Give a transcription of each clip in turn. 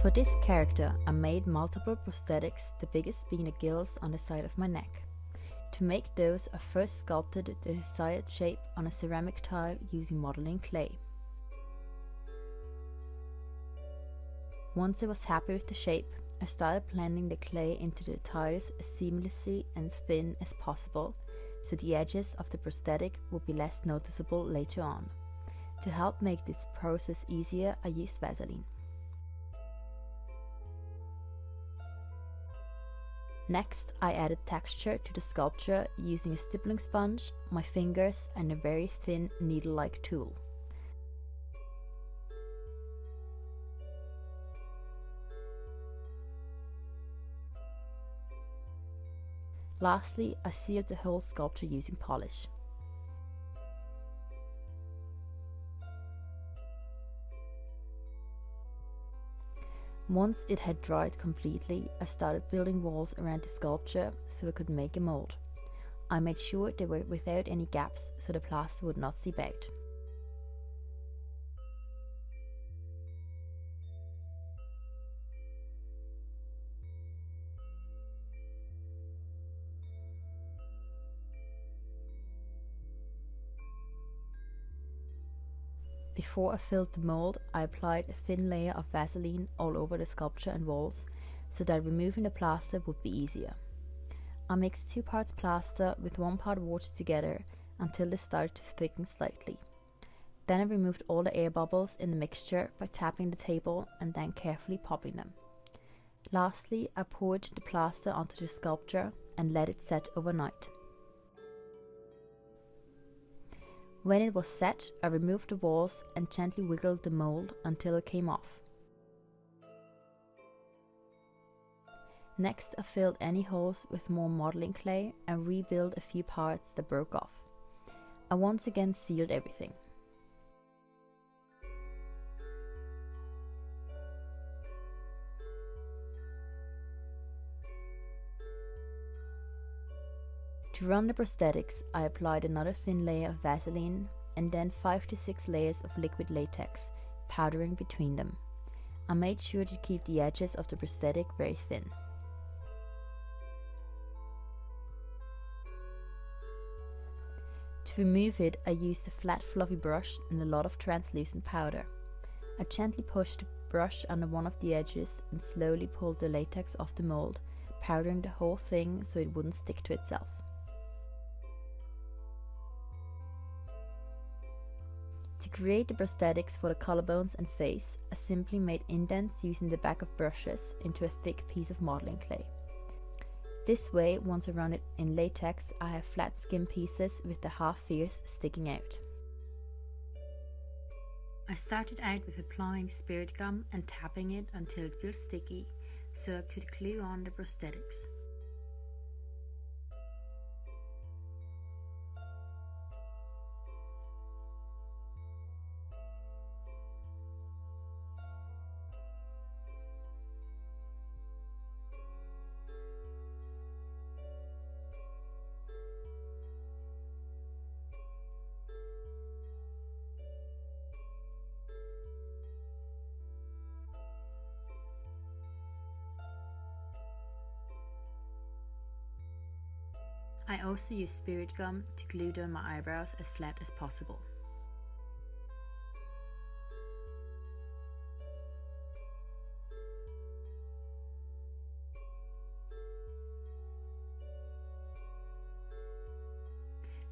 For this character, I made multiple prosthetics, the biggest being the gills on the side of my neck. To make those, I first sculpted the desired shape on a ceramic tile using modeling clay. Once I was happy with the shape, I started blending the clay into the tiles as seamlessly and thin as possible, so the edges of the prosthetic would be less noticeable later on. To help make this process easier, I used Vaseline. Next, I added texture to the sculpture using a stippling sponge, my fingers, and a very thin needle-like tool. Lastly, I sealed the whole sculpture using polish. Once it had dried completely, I started building walls around the sculpture so I could make a mold. I made sure they were without any gaps so the plaster would not seep out. Before I filled the mold, I applied a thin layer of Vaseline all over the sculpture and walls so that removing the plaster would be easier. I mixed 2 parts plaster with 1 part water together until they started to thicken slightly. Then I removed all the air bubbles in the mixture by tapping the table and then carefully popping them. Lastly, I poured the plaster onto the sculpture and let it set overnight. When it was set, I removed the walls and gently wiggled the mold until it came off. Next, I filled any holes with more modeling clay and rebuilt a few parts that broke off. I once again sealed everything. To run the prosthetics, I applied another thin layer of Vaseline and then 5 to 6 layers of liquid latex, powdering between them. I made sure to keep the edges of the prosthetic very thin. To remove it, I used a flat fluffy brush and a lot of translucent powder. I gently pushed the brush under one of the edges and slowly pulled the latex off the mold, powdering the whole thing so it wouldn't stick to itself. To create the prosthetics for the collarbones and face, I simply made indents using the back of brushes into a thick piece of modeling clay. This way, once I run it in latex, I have flat skin pieces with the half spheres sticking out. I started out with applying spirit gum and tapping it until it feels sticky, so I could glue on the prosthetics. I also use spirit gum to glue down my eyebrows as flat as possible.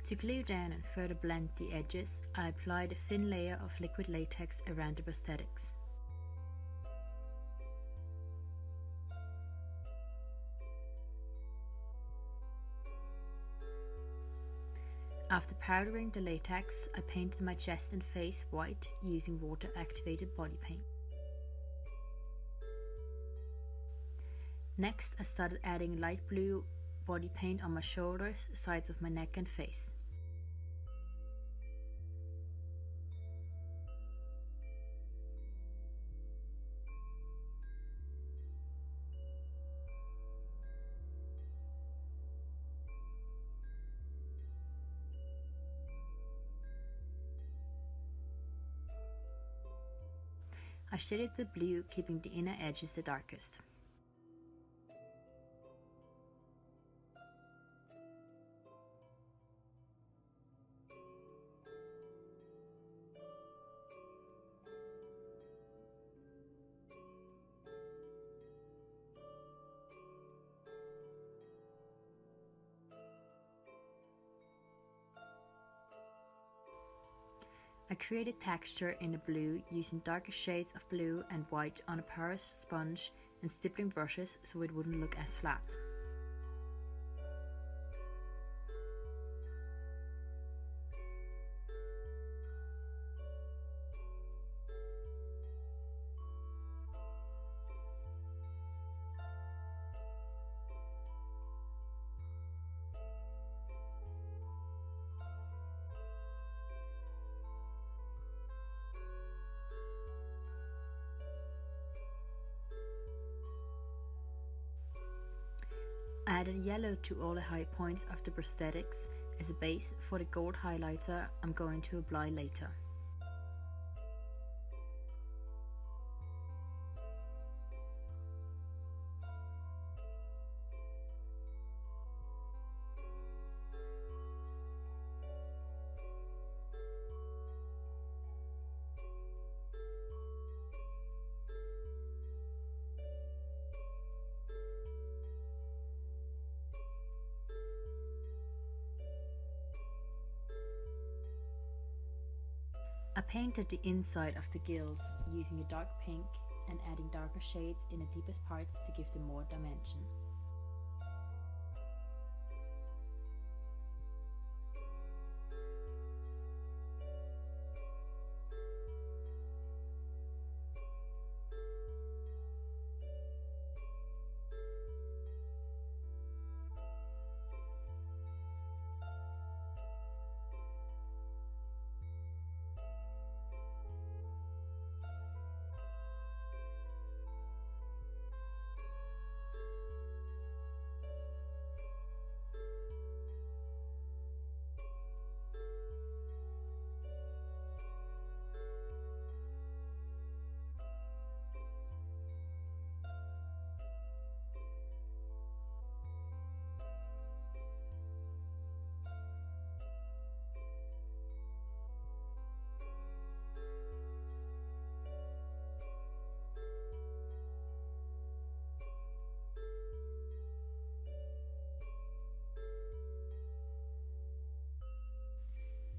To glue down and further blend the edges, I applied a thin layer of liquid latex around the prosthetics. After powdering the latex, I painted my chest and face white using water-activated body paint. Next, I started adding light blue body paint on my shoulders, sides of my neck and face. I I shaded the blue, keeping the inner edges the darkest. I created texture in the blue using darker shades of blue and white on a porous sponge and stippling brushes so it wouldn't look as flat. I added yellow to all the high points of the prosthetics as a base for the gold highlighter I'm going to apply later. I painted the inside of the gills using a dark pink and adding darker shades in the deepest parts to give them more dimension.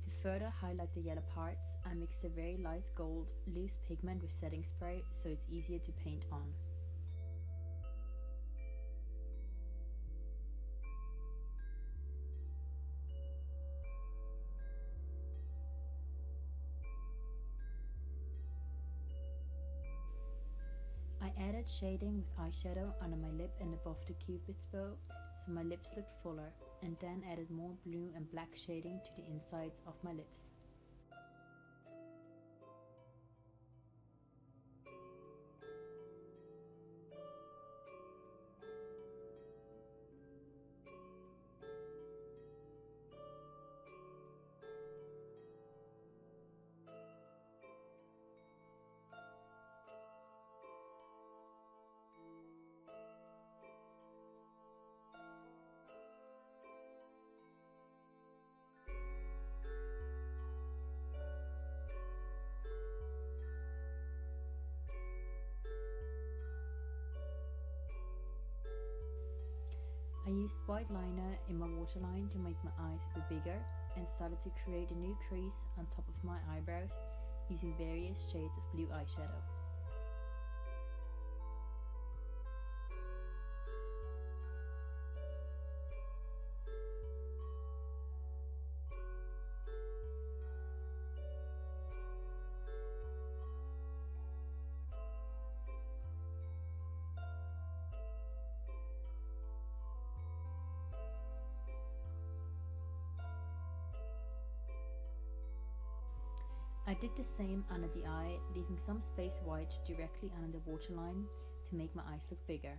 To further highlight the yellow parts, I mixed a very light gold loose pigment with setting spray so it's easier to paint on. I added shading with eyeshadow under my lip and above the cupid's bow so my lips looked fuller, and then added more blue and black shading to the insides of my lips. I used white liner in my waterline to make my eyes a bit bigger and started to create a new crease on top of my eyebrows using various shades of blue eyeshadow. I did the same under the eye, leaving some space white directly under the waterline to make my eyes look bigger.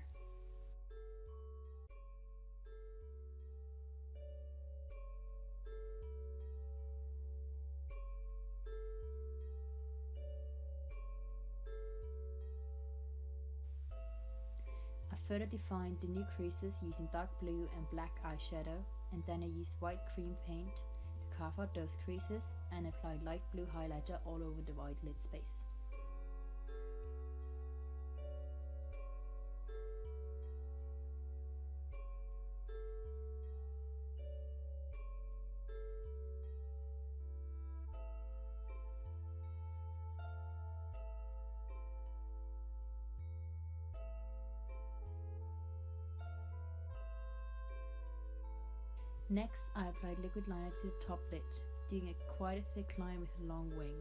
further defined the new creases using dark blue and black eyeshadow, and then I used white cream paint to carve out those creases and applied light blue highlighter all over the white lid space. Next, I applied liquid liner to the top lid, doing quite a thick line with a long wing.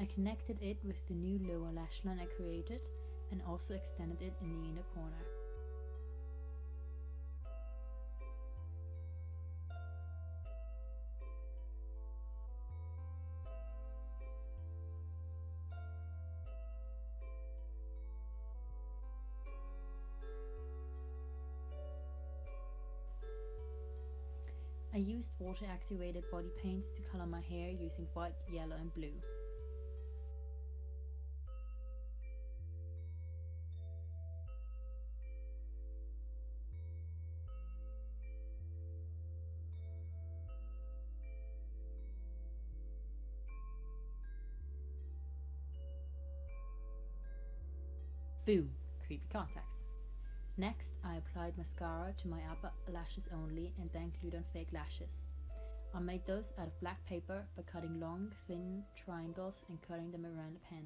I connected it with the new lower lash line I created and also extended it in the inner corner. I used water-activated body paints to color my hair using white, yellow and blue. Boom! Creepy contacts. Next, I applied mascara to my upper lashes only and then glued on fake lashes. I made those out of black paper by cutting long, thin triangles and cutting them around a pen.